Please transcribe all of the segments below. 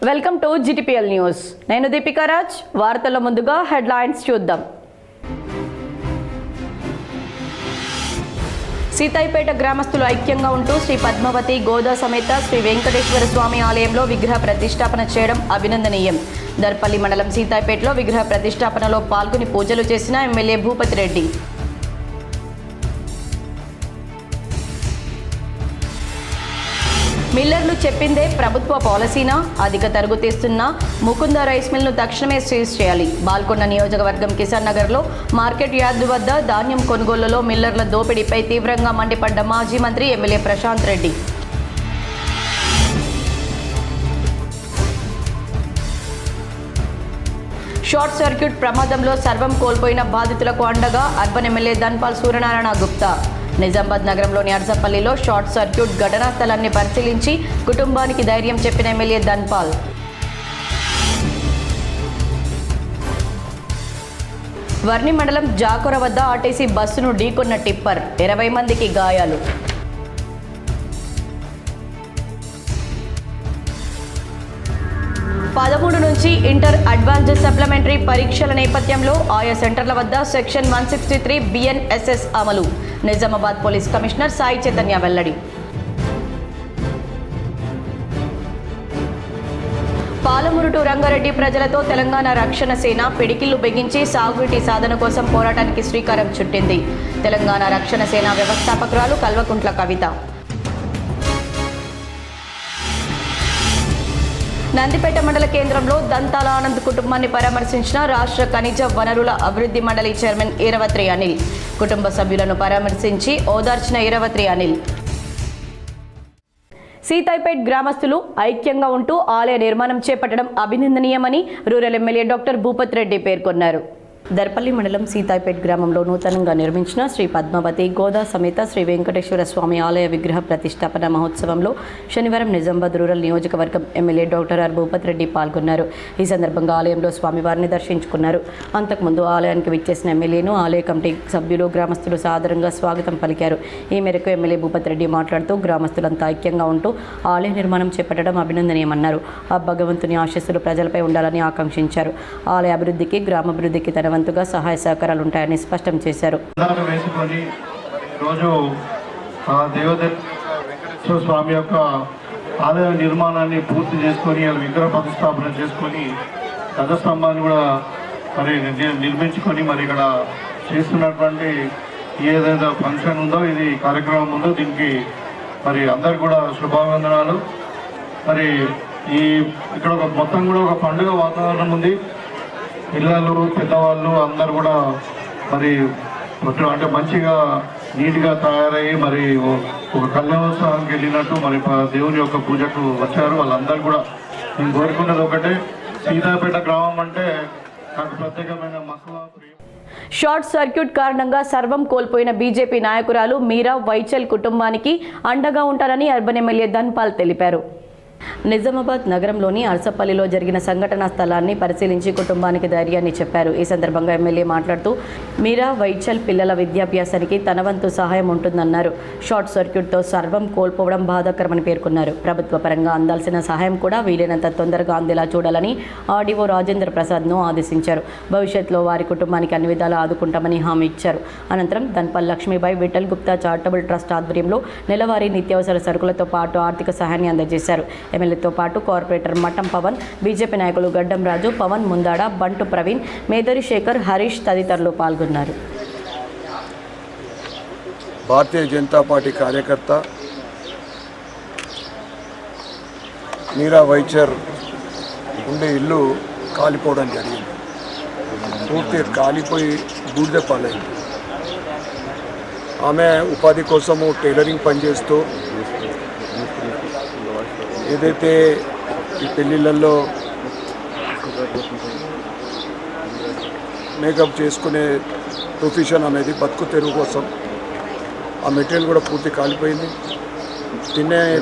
Welcome to GTPL news. నేను దీపికా రాజ్. వార్తల ముందుగా హెడ్లైన్స్ చూద్దాం. సీతాయిపేట గ్రామస్తులు ఐక్యంగా ఉంటూ శ్రీ పద్మావతి గోదా సమేత శ్రీ వెంకటేశ్వర స్వామి ఆలయంలో విగ్రహ ప్రతిష్టాపన చేయడం అభినందనీయం. దర్పల్లి మండలం సీతాయిపేటలో విగ్రహ ప్రతిష్టాపనలో పాల్గొని పూజలు చేసిన ఎమ్మెల్యే భూపతి రెడ్డి. మిల్లర్లు చెప్పిందే ప్రభుత్వ పాలసీనా? అధిక తరుగు తీస్తున్న ముకుంద రైస్ మిల్ను తక్షణమే సీజ్ చేయాలి. బాల్కొండ నియోజకవర్గం కిసాన్ నగర్లో మార్కెట్ యార్డు వద్ద ధాన్యం కొనుగోలులో మిల్లర్ల దోపిడీపై తీవ్రంగా మండిపడ్డ మాజీ మంత్రి MLA Prashant Reddy. Short circuit ప్రమాదంలో సర్వం కోల్పోయిన బాధితులకు అండగా అర్బన్ ఎమ్మెల్యే ధన్పాల్ సూర్యనారాయణ గుప్తా. నిజామాబాద్ నగరంలోని అర్సపల్లిలో షార్ట్ సర్క్యూట్ ఘటనా స్థలాన్ని పరిశీలించి కుటుంబానికి ధైర్యం చెప్పిన ఎమ్మెల్యే ధన్పాల్. వర్ణి మండలం జాకొర వద్ద ఆర్టీసీ బస్సును ఢీకొన్న టిప్పర్, 20 మందికి గాయాలు. పదమూడు నుంచి ఇంటర్ అడ్వాన్స్డ్ సప్లిమెంటరీ పరీక్షల నేపథ్యంలో ఆయా సెంటర్ల వద్ద సెక్షన్ 163 BNSS అమలు. నిజామాబాద్ పోలీస్ కమిషనర్ సాయి చైతన్య వెల్లడి. పాలమూరు టు రంగారెడ్డి ప్రజలతో తెలంగాణ రక్షణ సేన పిడికిళ్లు బిగించి సాగునీటి సాధన కోసం పోరాటానికి శ్రీకారం చుట్టింది. తెలంగాణ రక్షణ సేన వ్యవస్థాపకురాలు కల్వకుంట్ల కవిత. నందిపేట మండల కేంద్రంలో దంతాల ఆనంద్ కుటుంబాన్ని పరామర్శించిన రాష్ట్ర ఖనిజ వనరుల అభివృద్ధి మండలి చైర్మన్ ఈరవత్రి అనిల్. కుటుంబ సభ్యులను పరామర్శించి ఓదార్చిన ఈరవత్రి అనిల్. సీతాయిపేట్ గ్రామస్తులు ఐక్యంగా ఉంటూ ఆలయ నిర్మాణం చేపట్టడం అభినందనీయమని rural MLA doctor Bhupathi Reddy పేర్కొన్నారు. దర్పల్లి మండలం సీతాయిపేట్ గ్రామంలో నూతనంగా నిర్మించిన శ్రీ పద్మావతి గోదా సమేత శ్రీ వెంకటేశ్వర స్వామి ఆలయ విగ్రహ ప్రతిష్టాపన మహోత్సవంలో శనివారం నిజామాబాద్ రూరల్ నియోజకవర్గం ఎమ్మెల్యే డాక్టర్ భూపతి రెడ్డి పాల్గొన్నారు. ఈ సందర్భంగా ఆలయంలో స్వామివారిని దర్శించుకున్నారు. అంతకుముందు ఆలయానికి విచ్చేసిన ఎమ్మెల్యేను ఆలయ కమిటీ సభ్యులు గ్రామస్తులు సాదరంగా స్వాగతం పలికారు. ఈ మేరకు ఎమ్మెల్యే భూపతి రెడ్డి మాట్లాడుతూ గ్రామస్తులంతా ఐక్యంగా ఉంటూ ఆలయ నిర్మాణం చేపట్టడం అభినందనీయమన్నారు. ఆ భగవంతుని ఆశీస్సులు ప్రజలపై ఉండాలని ఆకాంక్షించారు. ఆలయ అభివృద్ధికి గ్రామాభివృద్ధికి తన వంతుగా సహాయ సహకారాలు ఉంటాయని స్పష్టం చేశారు. వెంకటేశ్వర స్వామి యొక్క ఆలయ నిర్మాణాన్ని పూర్తి చేసుకొని విగ్రహ ప్రతిష్టాపన చేసుకొని ధ్వజస్తంభాన్ని కూడా మరి నిర్మించుకొని మరి ఇక్కడ చేస్తున్నటువంటి ఏదైతే ఫంక్షన్ ఉందో ఇది కార్యక్రమం ఉందో దీనికి మరి అందరికి కూడా శుభావందనాలు. మరి ఇక్కడ మొత్తం కూడా ఒక పండుగ వాతావరణం ఉంది. పిల్లలు పెద్దవాళ్ళు అందరు కూడా మరి అంటే మంచిగా నీట్గా తయారయ్యి మరి ఒక కళ్యాణోత్సవానికి వెళ్ళినట్టు మరి దేవుని యొక్క పూజకు వచ్చారు. వాళ్ళందరూ కూడా నేను కోరుకున్నది ఒకటే, సీతాపేట గ్రామం అంటే నాకు ప్రత్యేకమైన మక్కువ. షార్ట్ సర్క్యూట్ కారణంగా సర్వం కోల్పోయిన బీజేపీ నాయకురాలు మీరా వైచల్ కుటుంబానికి అండగా ఉంటారని అర్బన్ ఎమ్మెల్యే ధన్పాల్ తెలిపారు. నిజామాబాద్ నగరంలోని అర్సపల్లిలో జరిగిన సంఘటనా స్థలాన్ని పరిశీలించి కుటుంబానికి ధైర్యాన్ని చెప్పారు. ఈ సందర్భంగా ఎమ్మెల్యే మాట్లాడుతూ మీరా వైచల్ పిల్లల విద్యాభ్యాసానికి తన వంతు సహాయం ఉంటుందన్నారు. షార్ట్ సర్క్యూట్తో సర్వం కోల్పోవడం బాధాకరమని పేర్కొన్నారు. ప్రభుత్వ పరంగా అందాల్సిన సహాయం కూడా వీలైనంత తొందరగా అందేలా చూడాలని ఆర్డీఓ రాజేంద్ర ప్రసాద్ను ఆదేశించారు. భవిష్యత్తులో వారి కుటుంబానికి అన్ని విధాలా ఆదుకుంటామని హామీ ఇచ్చారు. అనంతరం ధన్పాల్ లక్ష్మీబాయి విఠల్ గుప్తా చారిటబుల్ ట్రస్ట్ ఆధ్వర్యంలో నెలవారీ నిత్యావసర సరుకులతో పాటు ఆర్థిక సహాయాన్ని అందజేశారు. ఎమ్మెల్యేతో పాటు కార్పొరేటర్ మఠం పవన్, బీజేపీ నాయకులు గడ్డం రాజు, పవన్ ముందాడ, బంటు ప్రవీణ్, మేదరి శేఖర్, హరీష్ తదితరులు పాల్గొన్నారు. భారతీయ జనతా పార్టీ కార్యకర్త మీరా వైచర్ ఉండే ఇల్లు కాలిపోవడం జరిగింది. పూర్తిగా కాలిపోయి బూడిద పాలైంది. ఆమె ఉపాధి కోసము టైలరింగ్ పనిచేస్తూ ఏదైతే ఈ పెళ్ళిళ్ళల్లో మేకప్ చేసుకునే ప్రొఫెషన్ అనేది బతుకు తెరువు కోసం ఆ మెటీరియల్ కూడా పూర్తి కాలిపోయింది.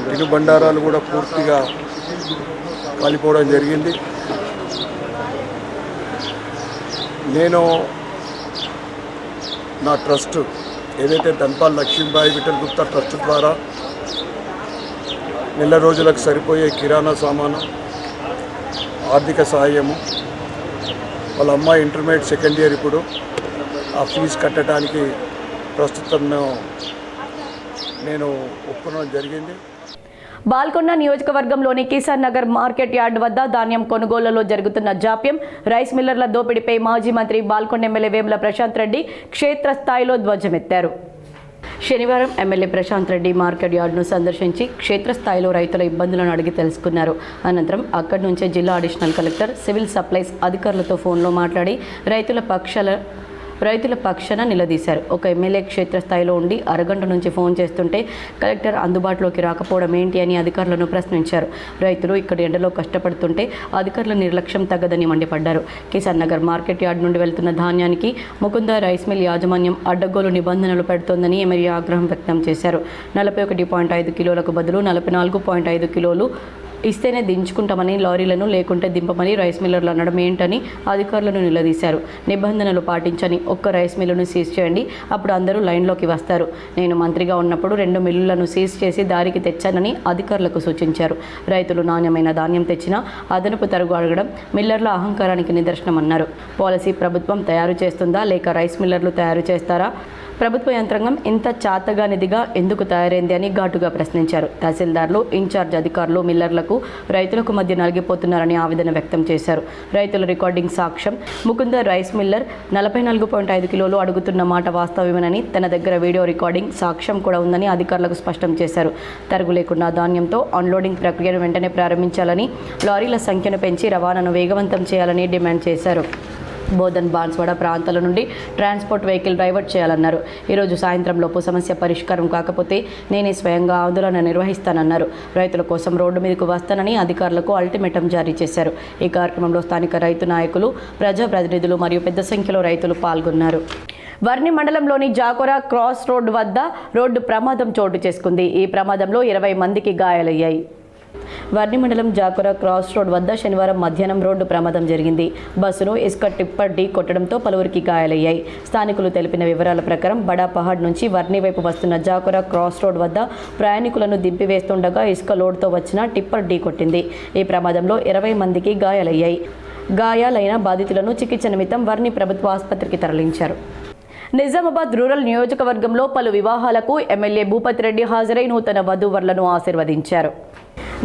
తినుబండారాలు కూడా పూర్తిగా కాలిపోవడం జరిగింది. నేను నా ట్రస్ట్ ఏదైతే ధన్పాల్ లక్ష్మీబాయి విఠల్ గుప్తా ట్రస్ట్ ద్వారా నెల రోజులకు సరిపోయే కిరాణా సామాను ఆర్థిక సహాయము. వాళ్ళ అమ్మాయి ఇంటర్మీడియట్ సెకండ్ ఇయర్ ఇప్పుడు. ఆ ఫీజు కట్టడానికి ప్రస్తుతం నేను ఒప్పుకోవడం జరిగింది. బాల్కొండ నియోజకవర్గంలోని కిసాన్ నగర్ మార్కెట్ యార్డ్ వద్ద ధాన్యం కొనుగోలులో జరుగుతున్న జాప్యం, రైస్ మిల్లర్ల దోపిడీపై మాజీ మంత్రి బాల్కొండ ఎమ్మెల్యే వేముల ప్రశాంత్ రెడ్డి క్షేత్రస్థాయిలో ధ్వజమెత్తారు. శనివారం ఎమ్మెల్యే ప్రశాంత్ రెడ్డి మార్కెట్ యార్డును సందర్శించి క్షేత్రస్థాయిలో రైతుల ఇబ్బందులను అడిగి తెలుసుకున్నారు. అనంతరం అక్కడి నుంచే జిల్లా అడిషనల్ కలెక్టర్, సివిల్ సప్లైస్ అధికారులతో ఫోన్లో మాట్లాడి రైతుల పక్షాన నిలదీశారు. ఒక ఎమ్మెల్యే క్షేత్రస్థాయిలో ఉండి అరగంట నుంచి ఫోన్ చేస్తుంటే కలెక్టర్ అందుబాటులోకి రాకపోవడం ఏంటి అని అధికారులను ప్రశ్నించారు. రైతులు ఇక్కడ ఎండలో కష్టపడుతుంటే అధికారుల నిర్లక్ష్యం తగ్గదని మండిపడ్డారు. కిసాన్ నగర్ మార్కెట్ యార్డ్ నుండి వెళ్తున్న ధాన్యానికి ముకుంద రైస్ మిల్ యాజమాన్యం అడ్డగోలు నిబంధనలు పెడుతోందని ఎమ్మెల్యే ఆగ్రహం వ్యక్తం చేశారు. 41.5 కిలోలకు బదులు 44.5 కిలోలు ఇస్తేనే దించుకుంటామని, లారీలను లేకుంటే దింపమని రైస్ మిల్లర్లు అనడం ఏంటని అధికారులను నిలదీశారు. నిబంధనలు పాటించని ఒక్క రైస్ మిల్లును సీజ్ చేయండి, అప్పుడు అందరూ లైన్లోకి వస్తారు. నేను మంత్రిగా ఉన్నప్పుడు 2 మిల్లులను సీజ్ చేసి దారికి తెచ్చానని అధికారులకు సూచించారు. రైతులు నాణ్యమైన ధాన్యం తెచ్చినా అదనపు తరుగు అడగడం మిల్లర్ల అహంకారానికి నిదర్శనమన్నారు. పాలసీ ప్రభుత్వం తయారు చేస్తుందా లేక రైస్ మిల్లర్లు తయారు చేస్తారా? ప్రభుత్వ యంత్రాంగం ఇంత చాతగానిదిగా ఎందుకు తయారైంది అని ఘాటుగా ప్రశ్నించారు. తహసీల్దార్లు, ఇన్ఛార్జ్ అధికారులు మిల్లర్లకు, రైతులకు మధ్య నలిగిపోతున్నారని ఆవేదన వ్యక్తం చేశారు. రైతుల రికార్డింగ్ సాక్ష్యం, ముకుంద రైస్ మిల్లర్ 44.5 కిలోలు అడుగుతున్న మాట వాస్తవమేనని, తన దగ్గర వీడియో రికార్డింగ్ సాక్ష్యం కూడా ఉందని అధికారులకు స్పష్టం చేశారు. తరుగు లేకుండా ధాన్యంతో అన్లోడింగ్ ప్రక్రియను వెంటనే ప్రారంభించాలని, లారీల సంఖ్యను పెంచి రవాణాను వేగవంతం చేయాలని డిమాండ్ చేశారు. బోధన్, బాన్స్వాడ ప్రాంతాల నుండి ట్రాన్స్పోర్ట్ వెహికల్ డైవర్ట్ చేయాలన్నారు. ఈరోజు సాయంత్రంలోపు సమస్య పరిష్కారం కాకపోతే నేనే స్వయంగా ఆందోళన నిర్వహిస్తానన్నారు. రైతుల కోసం రోడ్డు మీదకు వస్తానని అధికారులకు అల్టిమేటం జారీ చేశారు. ఈ కార్యక్రమంలో స్థానిక రైతు నాయకులు, ప్రజాప్రతినిధులు మరియు పెద్ద సంఖ్యలో రైతులు పాల్గొన్నారు. వర్ని మండలంలోని జాకోరా క్రాస్ రోడ్ వద్ద రోడ్డు ప్రమాదం చోటు చేసుకుంది. ఈ ప్రమాదంలో 20 మందికి గాయాలయ్యాయి. వర్ని మండలం జాకోరా క్రాస్ రోడ్ వద్ద శనివారం మధ్యాహ్నం రోడ్డు ప్రమాదం జరిగింది. బస్సును ఇసుక టిప్పర్ ఢీ కొట్టడంతో పలువురికి గాయాలయ్యాయి. స్థానికులు తెలిపిన వివరాల ప్రకారం బడా పహాడ్ నుంచి వర్ని వైపు వస్తున్న జాకోరా క్రాస్ రోడ్ వద్ద ప్రయాణికులను దింపివేస్తుండగా ఇసుక లోడ్తో వచ్చిన టిప్పర్ ఢీ కొట్టింది. ఈ ప్రమాదంలో 20 మందికి గాయాలయ్యాయి. గాయాలైన బాధితులను చికిత్స నిమిత్తం వర్ని ప్రభుత్వ ఆసుపత్రికి తరలించారు. నిజామాబాద్ రూరల్ నియోజకవర్గంలో పలు వివాహాలకు ఎమ్మెల్యే భూపతి రెడ్డి హాజరై నూతన వధూవరులను ఆశీర్వదించారు.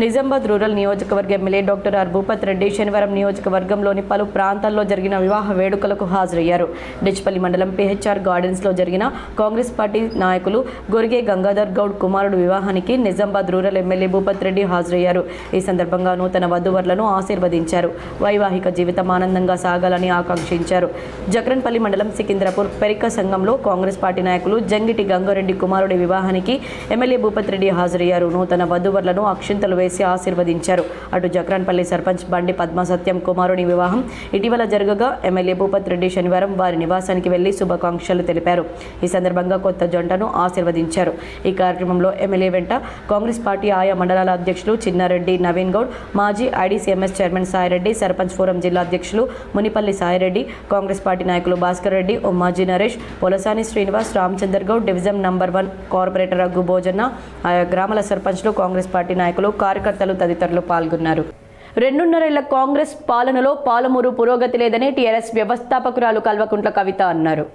నిజామాబాద్ రూరల్ నియోజకవర్గ MLA doctor R Bhupathi Reddy శనివారం నియోజకవర్గంలోని పలు ప్రాంతాల్లో జరిగిన వివాహ వేడుకలకు హాజరయ్యారు. డిచ్పల్లి మండలం పిహెచ్ఆర్ గార్డెన్స్లో జరిగిన కాంగ్రెస్ పార్టీ నాయకులు గొరిగే గంగాధర్ గౌడ్ కుమారుడు వివాహానికి నిజామాబాద్ రూరల్ ఎమ్మెల్యే భూపతి రెడ్డి హాజరయ్యారు. ఈ సందర్భంగా నూతన వధూవరులను ఆశీర్వదించారు. వైవాహిక జీవితం ఆనందంగా సాగాలని ఆకాంక్షించారు. జక్రన్పల్లి మండలం సికింద్రాపూర్ పెరిక సంఘంలో కాంగ్రెస్ పార్టీ నాయకులు జంగిటి గంగారెడ్డి కుమారుడి వివాహానికి ఎమ్మెల్యే భూపతి రెడ్డి హాజరయ్యారు. నూతన వధూవరులను అక్షింతలు వేసి ఆశీర్వదించారు. అటు జక్రాన్పల్లి సర్పంచ్ బండి పద్మ సత్యం కుమారుని వివాహం ఇటీవల జరగగా ఎమ్మెల్యే భూపతి రెడ్డి శనివారం వారి నివాసానికి వెళ్లి శుభాకాంక్షలు తెలిపారు. ఈ సందర్భంగా కొత్త జంటను ఆశీర్వదించారు. ఈ కార్యక్రమంలో ఎమ్మెల్యే వెంట కాంగ్రెస్ పార్టీ ఆయా మండలాల అధ్యక్షులు చిన్నారెడ్డి నవీన్ గౌడ్, మాజీ IDCMS chairman Saireddy, sarpanch forum జిల్లా అధ్యక్షులు మునిపల్లి సాయిరెడ్డి, కాంగ్రెస్ పార్టీ నాయకులు Bhaskar Reddy, Ummaji Naresh, Polasani Srinivas, Ramchander Goud, division number 1 corporator Raghu Bhojanna, ఆయా గ్రామాల సర్పంచ్లు, కాంగ్రెస్ పార్టీ నాయకులు, కార్యకర్తలు తదితరులు పాల్గొన్నారు. 2.5 ఏళ్ల కాంగ్రెస్ పాలనలో పాలమూరు పురోగతి లేదని టీఆర్ఎస్ వ్యవస్థాపకురాలు కల్వకుంట్ల కవిత అన్నారు.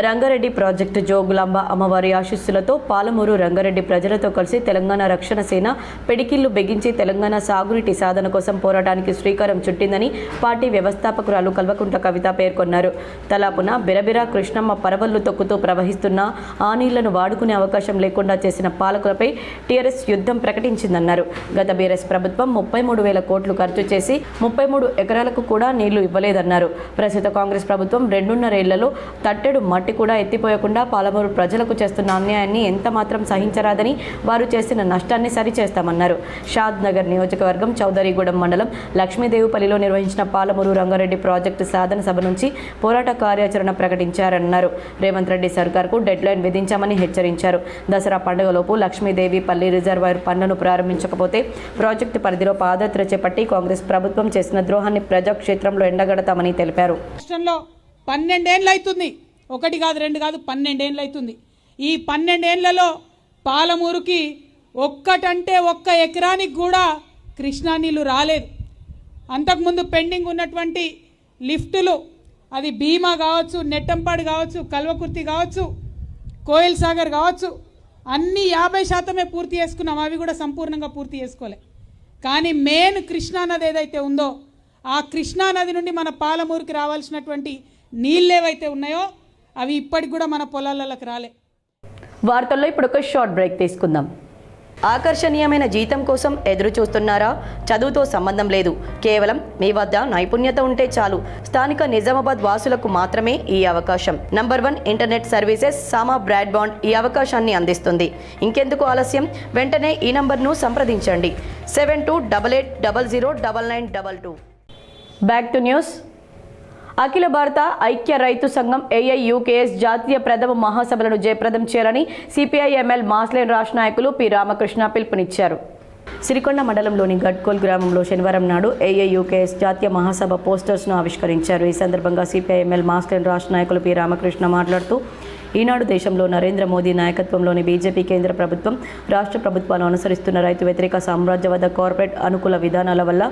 రంగారెడ్డి ప్రాజెక్టు జోగులాంబ అమ్మవారి ఆశీస్సులతో పాలమూరు రంగారెడ్డి ప్రజలతో కలిసి తెలంగాణ రక్షణ సేన పిడికిళ్లు బిగించి తెలంగాణ సాగునీటి సాధన కోసం పోరాటానికి శ్రీకారం చుట్టిందని పార్టీ వ్యవస్థాపకురాలు కల్వకుంట్ల కవిత పేర్కొన్నారు. తలాపున బిరబిరా కృష్ణమ్మ పరవళ్లు తొక్కుతూ ప్రవహిస్తున్న ఆ నీళ్లను వాడుకునే అవకాశం లేకుండా చేసిన పాలకులపై టీఆర్ఎస్ యుద్ధం ప్రకటించిందన్నారు. గత బీఆర్ఎస్ ప్రభుత్వం 33,000 కోట్లు ఖర్చు చేసి 33 ఎకరాలకు కూడా నీళ్లు ఇవ్వలేదన్నారు. ప్రస్తుత కాంగ్రెస్ ప్రభుత్వం 2.5 ఏళ్లలో తట్టెడు మట్టి కూడా ఎత్తిపోయకుండా పాలమూరు ప్రజలకు చేస్తున్న అన్యాయాన్ని ఎంత మాత్రం సహించరాదని, వారు చేసిన నష్టాన్ని సరిచేస్తామన్నారు. షాద్ నగర్ నియోజకవర్గం చౌదరిగూడెం మండలం లక్ష్మీదేవిపల్లిలో నిర్వహించిన పాలమూరు రంగారెడ్డి ప్రాజెక్టు సాధన సభ నుంచి పోరాట కార్యాచరణ ప్రకటించారన్నారు. రేవంత్ రెడ్డి సర్కార్కు డెడ్లైన్ విధించామని హెచ్చరించారు. దసరా పండుగలోపు లక్ష్మీదేవిపల్లి రిజర్వాయర్ పనులను ప్రారంభించకపోతే ప్రాజెక్టు పరిధిలో పాదయాత్ర చేపట్టి కాంగ్రెస్ ప్రభుత్వం చేసిన ద్రోహాన్ని ప్రజాక్షేత్రంలో ఎండగడతామని తెలిపారు. 12 ఏళ్ళు అవుతుంది, 1 కాదు 2 కాదు 12 ఏళ్ళు అవుతుంది. ఈ 12 ఏళ్లలో పాలమూరుకి ఒక్క ఎకరానికి కూడా కృష్ణా నీళ్లు రాలేదు. అంతకుముందు పెండింగ్ ఉన్నటువంటి లిఫ్టులు, అది భీమా కావచ్చు, నెట్టంపాడు కావచ్చు, కల్వకుర్తి కావచ్చు, కోయిల్ సాగర్ కావచ్చు, అన్నీ 50% పూర్తి చేసుకున్నాం. అవి కూడా సంపూర్ణంగా పూర్తి చేసుకోలే. కానీ మెయిన్ కృష్ణానది ఏదైతే ఉందో ఆ కృష్ణానది నుండి మన పాలమూరుకి రావాల్సినటువంటి నీళ్ళు ఏవైతే ఉన్నాయో అవి ఇప్పటికి కూడా మన పొలాలలోకి రాలే. వార్తల్లో ఇప్పుడు ఒక షార్ట్ బ్రేక్ తీసుకుందాం. ఆకర్షణీయమైన జీతం కోసం ఎదురు చూస్తున్నారా? చదువుతో సంబంధం లేదు, కేవలం మీ వద్ద నైపుణ్యత ఉంటే చాలు. స్థానిక నిజామాబాద్ వాసులకు మాత్రమే ఈ అవకాశం. నంబర్ 1 ఇంటర్నెట్ సర్వీసెస్ సామా బ్రాడ్బాండ్ ఈ అవకాశాన్ని అందిస్తుంది. ఇంకెందుకు ఆలస్యం? వెంటనే ఈ నంబర్ను సంప్రదించండి 7288009922. Back to news. అఖిల భారత ఐక్య రైతు సంఘం AIUKS జాతీయ ప్రథమ మహాసభలను జయప్రదం చేయాలని CPI-ML మాస్లేన్ రాష్ట్ర నాయకులు పి రామకృష్ణ పిలుపునిచ్చారు. సిరికొండ మండలంలోని గడ్కోల్ గ్రామంలో శనివారం నాడు AIUKS జాతీయ మహాసభ పోస్టర్స్ను ఆవిష్కరించారు. ఈ సందర్భంగా CPI-ML మాస్లేన్ రాష్ట్ర నాయకులు పి రామకృష్ణ మాట్లాడుతూ, ఈనాడు దేశంలో నరేంద్ర మోదీ నాయకత్వంలోని బీజేపీ కేంద్ర ప్రభుత్వం, రాష్ట్ర ప్రభుత్వాలు అనుసరిస్తున్న రైతు వ్యతిరేక సామ్రాజ్యవాద కార్పొరేట్ అనుకూల విధానాల వల్ల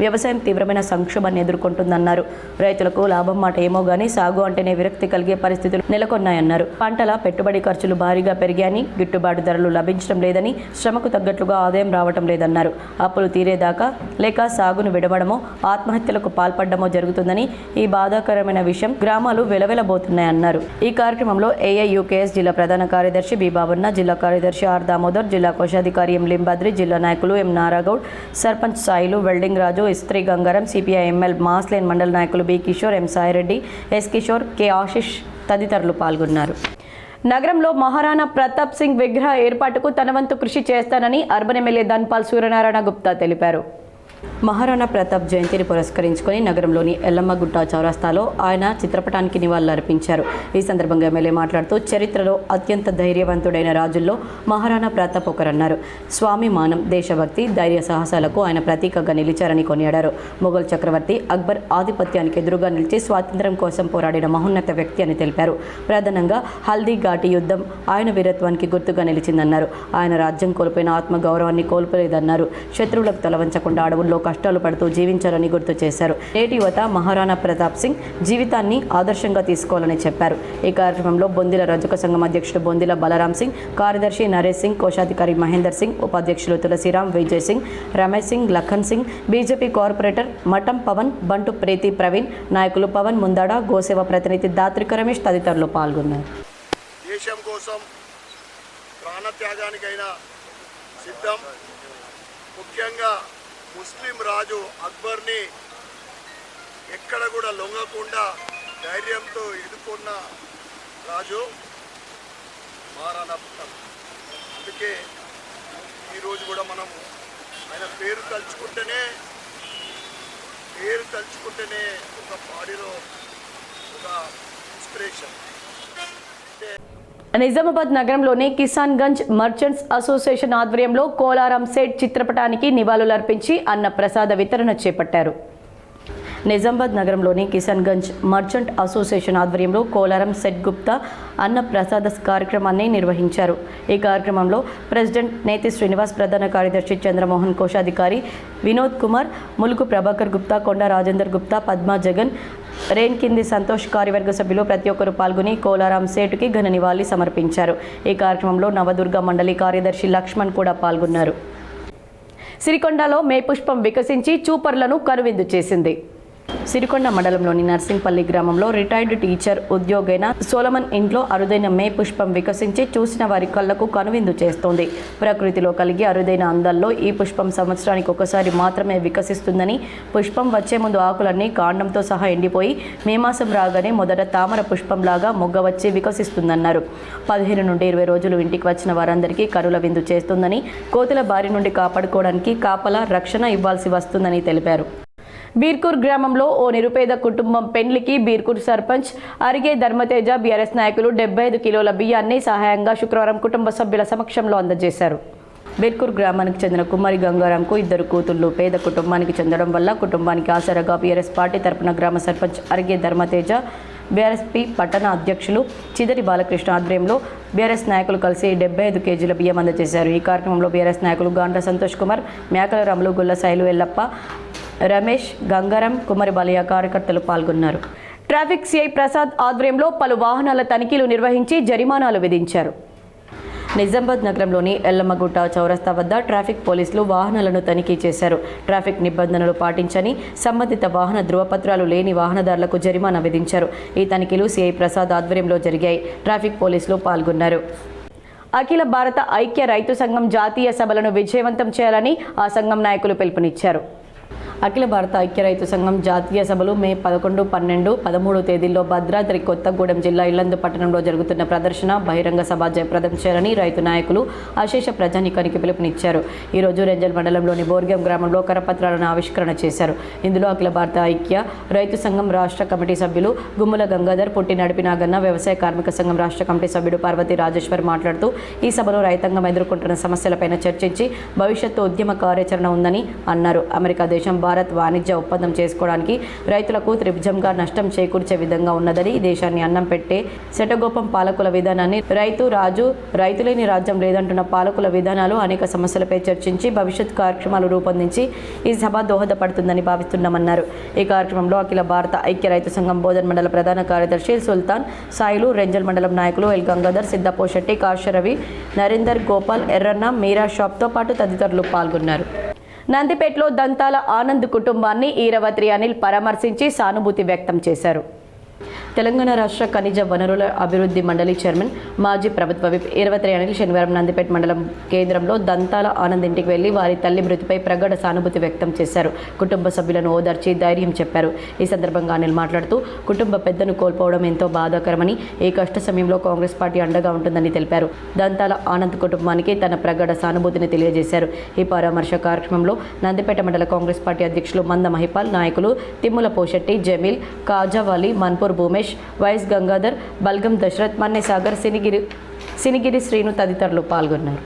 వ్యవసాయం తీవ్రమైన సంక్షోభాన్ని ఎదుర్కొంటుందన్నారు. రైతులకు లాభం మాట ఏమో గానీ సాగు అంటేనే విరక్తి కలిగే పరిస్థితులు నెలకొన్నాయన్నారు. పంటల పెట్టుబడి ఖర్చులు భారీగా పెరిగాయని, గిట్టుబాటు ధరలు లభించడం లేదని, శ్రమకు తగ్గట్లుగా ఆదాయం రావటం లేదన్నారు. అప్పులు తీరేదాకా లేక సాగును విడవడమో, ఆత్మహత్యలకు పాల్పడమో జరుగుతుందని, ఈ బాధాకరమైన విషయం గ్రామాలు వెలవెలబోతున్నాయన్నారు. ఈ కార్యక్రమంలో AIUKS జిల్లా ప్రధాన కార్యదర్శి బి బాబన్న, జిల్లా కార్యదర్శి ఆర్ దామోదర్, జిల్లా కోశాధికారి ఎం లింబాద్రి, జిల్లా నాయకులు ఎం నారాగౌడ్, సర్పంచ్ సాయిలు, వెల్డింగ్ రాజు, ఇస్త్రీ గంగారం, CPI-ML మాస్లేన్ మండల నాయకులు బి కిషోర్, ఎం సాయిరెడ్డి, ఎస్ కిషోర్, కె ఆశిష్ తదితరులు పాల్గొన్నారు. నగరంలో మహారాణా ప్రతాప్ సింగ్ విగ్రహ ఏర్పాటుకు తన వంతు కృషి చేస్తానని అర్బన్ ఎమ్మెల్యే ధన్పాల్ సూర్యనారాయణ గుప్తా తెలిపారు. మహారాణా ప్రతాప్ జయంతిని పురస్కరించుకొని నగరంలోని ఎల్లమ్మగుట్ట చౌరస్తాలో ఆయన చిత్రపటానికి నివాళులర్పించారు. ఈ సందర్భంగా ఎమ్మెల్యే మాట్లాడుతూ, చరిత్రలో అత్యంత ధైర్యవంతుడైన రాజుల్లో మహారాణా ప్రతాప్ ఒకరన్నారు. స్వామిమానం, దేశభక్తి, ధైర్య సాహసాలకు ఆయన ప్రతీకగా నిలిచారని కొనియాడారు. మొఘల్ చక్రవర్తి అక్బర్ ఆధిపత్యానికి ఎదురుగా నిలిచి స్వాతంత్ర్యం కోసం పోరాడిన మహోన్నత వ్యక్తి అని తెలిపారు. ప్రధానంగా హల్దీ ఘాటి యుద్ధం ఆయన వీరత్వానికి గుర్తుగా నిలిచిందన్నారు. ఆయన రాజ్యం కోల్పోయిన ఆత్మగౌరవాన్ని కోల్పోలేదన్నారు. శత్రువులకు తలవంచకుండా అడవుల్లో కష్టాలు పడుతూ జీవించాలని గుర్తు చేశారు. నేటి యువత మహారాణా ప్రతాప్ సింగ్ జీవితాన్ని ఆదర్శంగా తీసుకోవాలని చెప్పారు. ఈ కార్యక్రమంలో బొందిల రజక సంఘం అధ్యక్షుడు బొందిల బలరాం సింగ్, కార్యదర్శి నరేష్ సింగ్, కోశాధికారి మహేందర్ సింగ్, ఉపాధ్యక్షులు తులసిరామ్, విజయ్ సింగ్, రమేష్ సింగ్, లఖన్ సింగ్, బీజేపీ కార్పొరేటర్ మఠం పవన్, బంటు ప్రీతి ప్రవీణ్, నాయకులు పవన్ ముందాడ, గోసేవ ప్రతినిధి దాత్రిక రమేష్ తదితరులు పాల్గొన్నారు. దేశం కోసం ప్రాణత్యాగానికైనా సిద్ధం. ముఖ్యంగా ముస్లిం రాజు అక్బర్ని ఎక్కడ కూడా లొంగకుండా ధైర్యంతో ఎదుర్కొన్న రాజు మహారాణా ప్రతాప్. అందుకే ఈరోజు కూడా మనం ఆయన పేరు తలుచుకుంటేనే ఒక బాడీలో ఒక ఇన్స్పిరేషన్. నిజామాబాద్ నగరంలోని కిసాన్గంజ్ మర్చెంట్స్ అసోసియేషన్ ఆధ్వర్యంలో కోలారం సెట్ చిత్రపటానికి నివాళులర్పించి అన్న ప్రసాద వితరణ చేపట్టారు. నిజామాబాద్ నగరంలోని కిసాన్గంజ్ మర్చెంట్ అసోసియేషన్ ఆధ్వర్యంలో కోలారం సెట్ గుప్తా అన్న ప్రసాద కార్యక్రమాన్ని నిర్వహించారు. ఈ కార్యక్రమంలో ప్రెసిడెంట్ నేతి శ్రీనివాస్, ప్రధాన కార్యదర్శి చంద్రమోహన్, కోశాధికారి వినోద్ కుమార్, ములుగు ప్రభాకర్ గుప్తా, కొండ రాజేందర్ గుప్తా, పద్మా జగన్, రేన్ కింది సంతోష్ కార్యవర్గ సభ్యులు ప్రతి ఒక్కరు పాల్గొని కోలారం సేటుకి ఘన నివాళి సమర్పించారు. ఈ కార్యక్రమంలో నవదుర్గ మండలి కార్యదర్శి లక్ష్మణ్ కూడా పాల్గొన్నారు. సిరికొండలో మే పుష్పం వికసించి చూపర్లను కనువిందు చేసింది. సిరికొండ మండలంలోని నర్సింగ్పల్లి గ్రామంలో రిటైర్డ్ టీచర్ ఉద్యోగైన సోలమన్ ఇంట్లో అరుదైన మే పుష్పం వికసించి చూసిన వారి కళ్లకు కనువిందు చేస్తోంది. ప్రకృతిలో కలిగి అరుదైన అందాల్లో ఈ పుష్పం సంవత్సరానికి ఒకసారి మాత్రమే వికసిస్తుందని, పుష్పం వచ్చే ముందు ఆకులన్నీ కాండంతో సహా ఎండిపోయి మే మాసం రాగానే మొదట తామర పుష్పంలాగా మొగ్గ వచ్చి వికసిస్తుందన్నారు. 15 నుండి 20 రోజులు ఇంటికి వచ్చిన వారందరికీ కరుల విందు చేస్తుందని, కోతుల బారి నుండి కాపాడుకోవడానికి కాపలా రక్షణ ఇవ్వాల్సి వస్తుందని తెలిపారు. బీర్కూర్ గ్రామంలో ఓ నిరుపేద కుటుంబం పెండ్లికి బీర్కూర్ సర్పంచ్ అరిగే ధర్మతేజ, బీఆర్ఎస్ నాయకులు 75 కిలోల బియ్యాన్ని సహాయంగా శుక్రవారం కుటుంబ సభ్యుల సమక్షంలో అందజేశారు. బీర్కూర్ గ్రామానికి చెందిన కుమారి గంగారాంకు 2 కూతుళ్లు. పేద కుటుంబానికి చెందడం వల్ల కుటుంబానికి ఆసరాగా బీఆర్ఎస్ పార్టీ తరపున గ్రామ సర్పంచ్ అరిగే ధర్మతేజ, బీఆర్ఎస్పీ పట్టణ అధ్యక్షులు చిదరి బాలకృష్ణ ఆధ్వర్యంలో బీఆర్ఎస్ నాయకులు కలిసి 75 కేజీల బియ్యం అందజేశారు. ఈ కార్యక్రమంలో బీఆర్ఎస్ నాయకులు గాండ్ర సంతోష్ కుమార్, మేకల రాములు, గుల్ల సాయిలు, ఎల్లప్ప, రమేష్, గంగారం, కుమారి బాలయ్య కార్యకర్తలు పాల్గొన్నారు. ట్రాఫిక్ సిఐ ప్రసాద్ ఆధ్వర్యంలో పలు వాహనాల తనిఖీలు నిర్వహించి జరిమానాలు విధించారు. నిజామాబాద్ నగరంలోని ఎల్లమ్మగుట్ట చౌరస్తా వద్ద ట్రాఫిక్ పోలీసులు వాహనాలను తనిఖీ చేశారు. ట్రాఫిక్ నిబంధనలు పాటించని సంబంధిత వాహన ధృవపత్రాలు లేని వాహనదారులకు జరిమానా విధించారు. ఈ తనిఖీలు సిఐ ప్రసాద్ ఆధ్వర్యంలో జరిగాయి. ట్రాఫిక్ పోలీసులు పాల్గొన్నారు. అఖిల భారత ఐక్య రైతు సంఘం జాతీయ సభలను విజయవంతం చేయాలని ఆ సంఘం నాయకులు పిలుపునిచ్చారు. అఖిల భారత ఐక్య రైతు సంఘం జాతీయ సభలు మే 11, 12, 13 తేదీల్లో భద్రాద్రి కొత్తగూడెం జిల్లా ఇల్లందు పట్టణంలో జరుగుతున్న ప్రదర్శన బహిరంగ సభ జయప్రదం చేయాలని రైతు నాయకులు అశేష ప్రజానీకానికి పిలుపునిచ్చారు. ఈరోజు రెంజల్ మండలంలోని బోర్గం గ్రామంలో కరపత్రాలను ఆవిష్కరణ చేశారు. ఇందులో అఖిల భారత ఐక్య రైతు సంఘం రాష్ట్ర కమిటీ సభ్యులు గుమ్మల గంగాధర్, పుట్టి నడిపి నాగన్న, వ్యవసాయ కార్మిక సంఘం రాష్ట్ర కమిటీ సభ్యుడు పార్వతి రాజేశ్వర్ మాట్లాడుతూ ఈ సభలో రైతాంగం ఎదుర్కొంటున్న సమస్యలపైన చర్చించి భవిష్యత్తు ఉద్యమ కార్యాచరణ ఉందని అన్నారు. అమెరికా దేశం భారత్ వాణిజ్య ఒప్పందం చేసుకోవడానికి రైతులకు త్రిభుజంగా నష్టం చేకూర్చే విధంగా ఉన్నదని, దేశాన్ని అన్నం పెట్టే శటగోపం పాలకుల విధానాన్ని రైతు రాజు, రైతు లేని రాజ్యం లేదంటున్న పాలకుల విధానాలు అనేక సమస్యలపై చర్చించి భవిష్యత్ కార్యక్రమాలు రూపొందించి ఈ సభ దోహదపడుతుందని భావిస్తున్నామన్నారు. ఈ కార్యక్రమంలో అఖిల భారత ఐక్య రైతు సంఘం బోధన్ మండల ప్రధాన కార్యదర్శి సుల్తాన్ సాయిలు, రెంజల్ మండలం నాయకులు ఎల్ గంగాధర్, సిద్ధపోశెట్టి, కాశరవి, నరేందర్, గోపాల్, ఎర్రన్న, మీరా షాప్తో పాటు తదితరులు పాల్గొన్నారు. నందిపేటలో దంతాల ఆనంద్ కుటుంబాన్ని ఈరవత్రి అనిల్ పరామర్శించి సానుభూతి వ్యక్తం చేశారు. తెలంగాణ రాష్ట్ర ఖనిజ వనరుల అభివృద్ధి మండలి చైర్మన్, మాజీ ప్రభుత్వ విప్ ఈరవత్రి అనిల్ శనివారం నందిపేట మండలం కేంద్రంలో దంతాల ఆనంద్ ఇంటికి వెళ్లి వారి తల్లి మృతిపై ప్రగాఢ సానుభూతి వ్యక్తం చేశారు. కుటుంబ సభ్యులను ఓదార్చి ధైర్యం చెప్పారు. ఈ సందర్భంగా అనిల్ మాట్లాడుతూ కుటుంబ పెద్దను కోల్పోవడం ఎంతో బాధాకరమని, ఈ కష్ట సమయంలో కాంగ్రెస్ పార్టీ అండగా ఉంటుందని తెలిపారు. దంతాల ఆనంద్ కుటుంబానికి తన ప్రగాఢ సానుభూతిని తెలియజేశారు. ఈ పరామర్శ కార్యక్రమంలో నందిపేట మండల కాంగ్రెస్ పార్టీ అధ్యక్షులు మంద మహిపాల్, నాయకులు తిమ్ముల పోశెట్టి, జమీల్, కాజావాలి, మన్పూర్ భూమేష్, వైస్ గంగాధర్, బల్గం దశరథ్, మన్నెసాగర్, సినిగిరి శ్రీను తదితరులు పాల్గొన్నారు.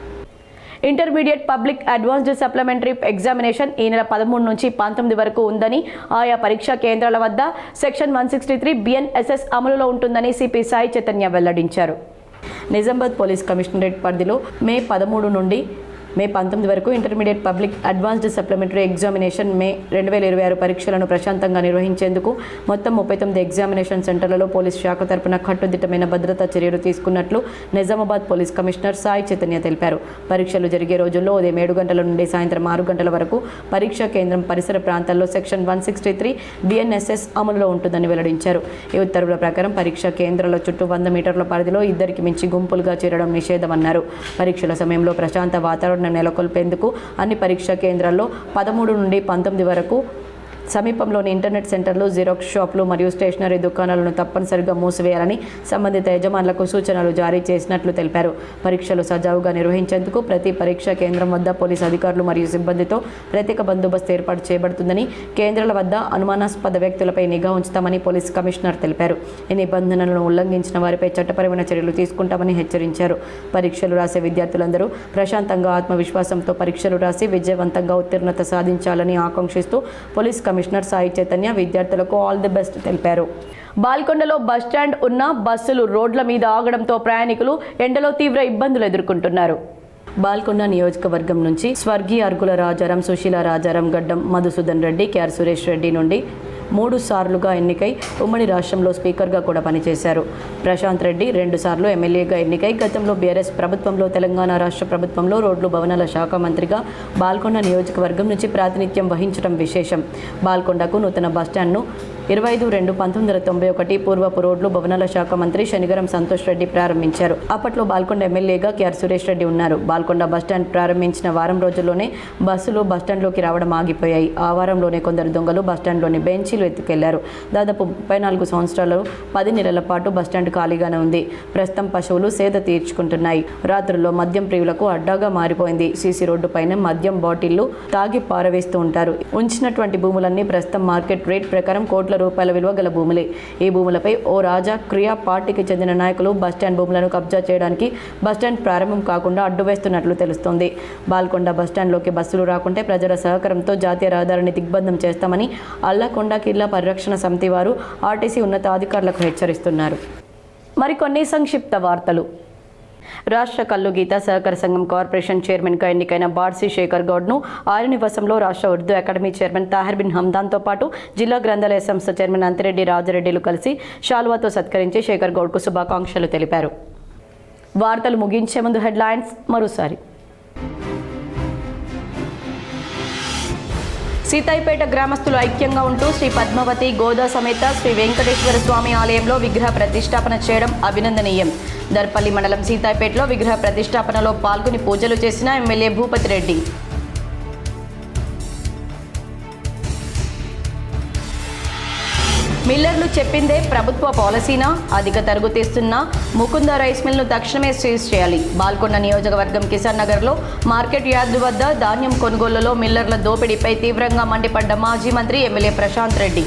Intermediate public advanced supplementary examination ఈ నెల 13 నుంచి 19 వరకు ఉందని, ఆయా పరీక్షా కేంద్రాల వద్ద సెక్షన్ 163 BNSS అమలులో ఉంటుందని సిపి సాయి చైతన్య వెల్లడించారు. నిజామాబాద్ పోలీస్ కమిషనరేట్ పరిధిలో మే 13 నుండి మే 19 వరకు intermediate public advanced supplementary examination May 2026 పరీక్షలను ప్రశాంతంగా నిర్వహించేందుకు మొత్తం 39 ఎగ్జామినేషన్ సెంటర్లలో పోలీస్ శాఖ తరపున కట్టుదిట్టమైన భద్రతా చర్యలు తీసుకున్నట్లు నిజామాబాద్ పోలీస్ కమిషనర్ సాయి చైతన్య తెలిపారు. పరీక్షలు జరిగే రోజుల్లో ఉదయం 7 గంటల నుండి సాయంత్రం 6 గంటల వరకు పరీక్షా కేంద్రం పరిసర ప్రాంతాల్లో సెక్షన్ 163 BNSS అమలులో ఉంటుందని వెల్లడించారు. ఈ ఉత్తర్వుల ప్రకారం పరీక్షా కేంద్రాల చుట్టూ 100 మీటర్ల పరిధిలో ఇద్దరికి మించి గుంపులుగా చేరడం నిషేధమన్నారు. పరీక్షల సమయంలో ప్రశాంత వాతావరణం నెలకొల్పేందుకు అన్ని పరీక్షా కేంద్రాల్లో 13 నుండి 19 వరకు సమీపంలోని ఇంటర్నెట్ సెంటర్లు, జిరాక్స్ షాపులు మరియు స్టేషనరీ దుకాణాలను తప్పనిసరిగా మూసివేయాలని సంబంధిత యజమానులకు సూచనలు జారీ చేసినట్లు తెలిపారు. పరీక్షలు సజావుగా నిర్వహించేందుకు ప్రతి పరీక్షా కేంద్రం వద్ద పోలీసు అధికారులు మరియు సిబ్బందితో ప్రత్యేక బందోబస్తు ఏర్పాటు చేయబడుతుందని, కేంద్రాల వద్ద అనుమానాస్పద వ్యక్తులపై నిఘా ఉంచుతామని పోలీస్ కమిషనర్ తెలిపారు. ఈ నిబంధనలను ఉల్లంఘించిన వారిపై చట్టపరమైన చర్యలు తీసుకుంటామని హెచ్చరించారు. పరీక్షలు రాసే విద్యార్థులందరూ ప్రశాంతంగా, ఆత్మవిశ్వాసంతో పరీక్షలు రాసి విజయవంతంగా ఉత్తీర్ణత సాధించాలని ఆకాంక్షిస్తూ పోలీస్ కమిషనర్ సాయి చైతన్య విద్యార్థులకు ఆల్ ది బెస్ట్ తెలిపారు. బాల్కొండలో బస్టాండ్ ఉన్న బస్సులు రోడ్ల మీద ఆగడంతో ప్రయాణికులు ఎండలో తీవ్ర ఇబ్బందులు ఎదుర్కొంటున్నారు. బాల్కొండ నియోజకవర్గం నుంచి స్వర్గీయ అర్గుల రాజారాం, సుశీల రాజారాం, గడ్డం మధుసూదన్ రెడ్డి, కేఆర్ సురేష్ రెడ్డి నుండి 3 సార్లుగా ఎన్నికై ఉమ్మడి రాష్ట్రంలో స్పీకర్గా కూడా పనిచేశారు. ప్రశాంత్ రెడ్డి 2 సార్లు ఎమ్మెల్యేగా ఎన్నికై గతంలో బీఆర్ఎస్ ప్రభుత్వంలో, తెలంగాణ రాష్ట్ర ప్రభుత్వంలో రోడ్లు భవనాల శాఖ మంత్రిగా బాల్కొండ నియోజకవర్గం నుంచి ప్రాతినిధ్యం వహించడం విశేషం. బాల్కొండకు నూతన బస్టాండ్ను 25/2/1991 పూర్వపు రోడ్లు భవనాల శాఖ మంత్రి శనిగరం సంతోష్ రెడ్డి ప్రారంభించారు. అప్పట్లో బాల్కొండ ఎమ్మెల్యేగా కేఆర్ సురేష్ రెడ్డి ఉన్నారు. బాల్కొండ బస్టాండ్ ప్రారంభించిన వారం రోజుల్లోనే బస్సులు బస్టాండ్లోకి రావడం ఆగిపోయాయి. ఆ వారంలోనే కొందరు దొంగలు బస్టాండ్లోని బెంచీలు ఎత్తుకెళ్లారు. దాదాపు 34 సంవత్సరాలు 10 నెలల పాటు బస్టాండ్ ఖాళీగానే ఉంది. ప్రస్తుతం పశువులు సేద తీర్చుకుంటున్నాయి. రాత్రుల్లో మద్యం ప్రియులకు అడ్డాగా మారిపోయింది. సీసీ రోడ్డు పైన మద్యం బాటిళ్లు తాగి పారవేస్తూ ఉంటారు. ఉంచినటువంటి భూములన్నీ ప్రస్తుతం మార్కెట్ రేట్ ప్రకారం కోట్ల రూపాయల విలువ గల భూములే. ఈ భూములపై ఓ రాజా క్రియా పార్టీకి చెందిన నాయకులు బస్టాండ్ భూములను కబ్జా చేయడానికి బస్టాండ్ ప్రారంభం కాకుండా అడ్డు వేస్తున్నట్లు తెలుస్తోంది. బాల్కొండ బస్టాండ్లోకి బస్సులు రాకుంటే ప్రజల సహకారంతో జాతీయ రహదారిని దిగ్బంధం చేస్తామని అల్లకొండ కిల్లా పరిరక్షణ సమితి వారు ఆర్టీసీ ఉన్నతాధికారులకు హెచ్చరిస్తున్నారు. మరికొన్ని సంక్షిప్త వార్తలు. రాష్ట్ర కల్లు గీత సహకార సంఘం కార్పొరేషన్ చైర్మన్గా ఎన్నికైన బార్సి శేఖర్ గౌడ్ను ఆయన నివాసంలో రాష్ట్ర ఉర్దూ అకాడమీ చైర్మన్ తాహిర్ బిన్ హమ్దాన్తో పాటు జిల్లా గ్రంథాలయ సంస్థ చైర్మన్ అంతిరెడ్డి రాజరెడ్డిలు కలిసి శాల్వాతో సత్కరించి శేఖర్ గౌడ్కు శుభాకాంక్షలు తెలిపారు. వార్తలు ముగించే ముందు హెడ్లైన్స్ మరోసారి. సీతాయిపేట గ్రామస్తులు ఐక్యంగా ఉంటూ శ్రీ పద్మావతి గోదా సమేత శ్రీ వెంకటేశ్వర స్వామి ఆలయంలో విగ్రహ ప్రతిష్టాపన చేయడం అభినందనీయం. దర్పల్లి మండలం సీతాయిపేటలో విగ్రహ ప్రతిష్టాపనలో పాల్గొని పూజలు చేసిన ఎమ్మెల్యే భూపతి రెడ్డి. మిల్లర్లు చెప్పిందే ప్రభుత్వ పాలసీనా? అధిక తరుగు తీస్తున్న ముకుంద రైస్ మిల్ను తక్షణమే సీజ్ చేయాలి. బాల్కొండ నియోజకవర్గం కిసాన్ నగర్లో మార్కెట్ యార్డు వద్ద ధాన్యం కొనుగోలులో మిల్లర్ల దోపిడీపై తీవ్రంగా మండిపడ్డ మాజీ మంత్రి MLA Prashant Reddy.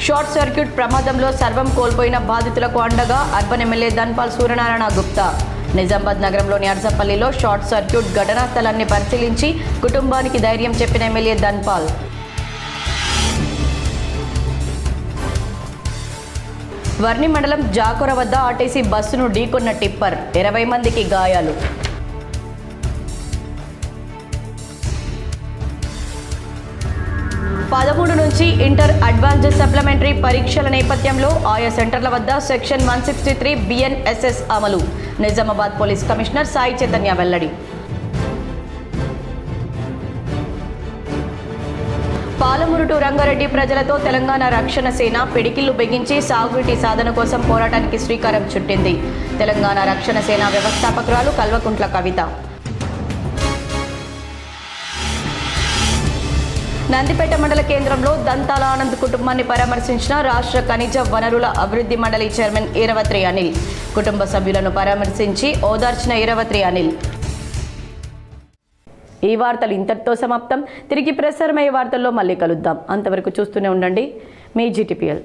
Short circuit ప్రమాదంలో సర్వం కోల్పోయిన బాధితులకు అండగా అర్బన్ ఎమ్మెల్యే ధన్పాల్ సూర్యనారాయణ గుప్తా. నిజామాబాద్ నగరంలోని అర్సపల్లిలో షార్ట్ సర్క్యూట్ ఘటనా స్థలాన్ని పరిశీలించి కుటుంబానికి ధైర్యం చెప్పిన ఎమ్మెల్యే ధన్పాల్. వర్ణి మండలం జాకొర వద్ద ఆర్టీసీ బస్సును ఢీకొన్న టిప్పర్, 20 మందికి గాయాలు. పదమూడు నుంచి ఇంటర్ అడ్వాన్స్డ్ సప్లిమెంటరీ పరీక్షల నేపథ్యంలో ఆయా సెంటర్ల వద్ద సెక్షన్ 163 BNSS అమలు. నిజామాబాద్ పోలీస్ కమిషనర్ సాయి చైతన్య వెల్లడి. పాలమూరు రంగారెడ్డి ప్రజలతో తెలంగాణ రక్షణ సేన పిడికిళ్లు బిగించి సాగునీటి సాధన కోసం పోరాటానికి శ్రీకారం చుట్టింది. తెలంగాణ రక్షణ సేన వ్యవస్థాపకురాలు కల్వకుంట్ల కవిత. నందిపేట మండల కేంద్రంలో దంతాల ఆనంద్ కుటుంబాన్ని పరామర్శించిన రాష్ట్ర ఖనిజ వనరుల అభివృద్ధి మండలి చైర్మన్ ఈరవత్రి అనిల్. కుటుంబ సభ్యులను పరామర్శించి ఓదార్చిన ఈరవత్రి అనిల్. ఈ వార్తలు ఇంతటితో సమాప్తం. తిరిగి ప్రసారమయ్యే వార్తల్లో మళ్ళీ కలుద్దాం. అంతవరకు చూస్తూనే ఉండండి మీ GTPL.